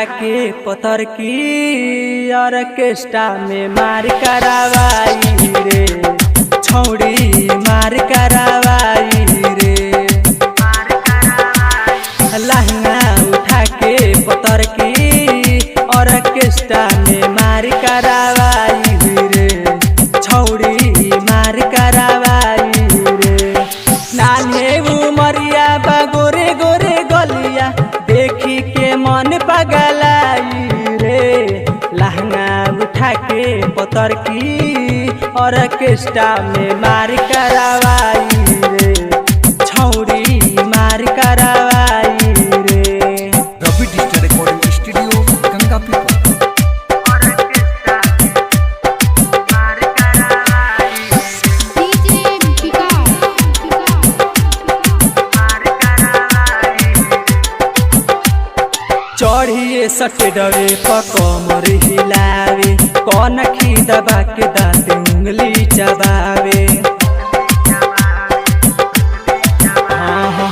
के पत्थर की ऑर्केस्ट्रा में मार करावाई रे, छौड़ी मार करावाई रे। लहंगा उठा के पत्थर की ऑर्केस्ट्रा में मार करावाई रे, छौड़ी मार करावाई रे। नान्हे उमरिया बा गोरे गोरे गलिया, देखी के मन पगलाई रे। लहंगा उठा के पत्थर की ऑर्केस्ट्रा में मार करावाई रे, छौड़ी मार करावाई रे। रवि डिजिटल रिकॉर्डिंग स्टूडियो गंगापीर। चढ़िए सटे डरे पकमर हिलावे, कौन खी दबा के दाँत उंगली चबावे।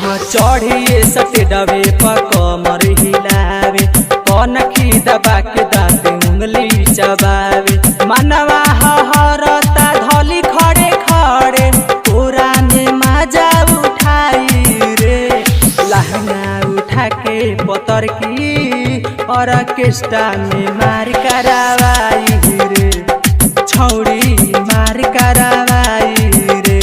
हाँ चढ़िए सटे डरे पकमर हिलावे, कौन खी दबा के दाँत उंगली चबावे। मनवा हरता धोली खड़े खड़े, पूरा में मजा उठाई रे। लहंगा उठा के पत्थर की ऑर्केस्ट्रा में मार करावाई रे, छौड़ी मार करावाई रे।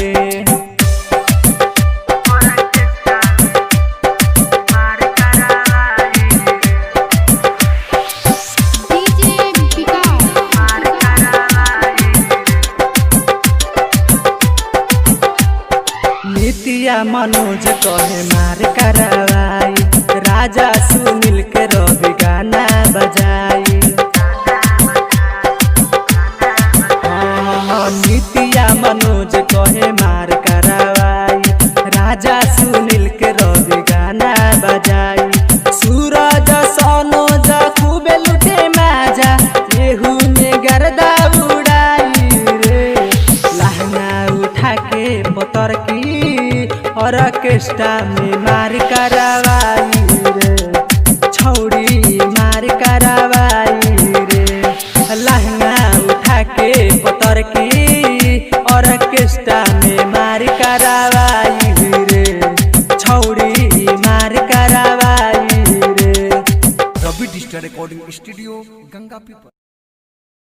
नितिया मनोज कहे मार करावाई, राजा सुनील के रवि गाना बजाई। नितिया मनोज कहे मार करावाई, राजा सुनील के रवि गाना बजाई। सूरज सनोज खूबे लुटे माजा, केहू में गर्दा उड़ाई रे। लहंगा उठा के पत्थर की ऑर्केस्ट्रा में मार करावाई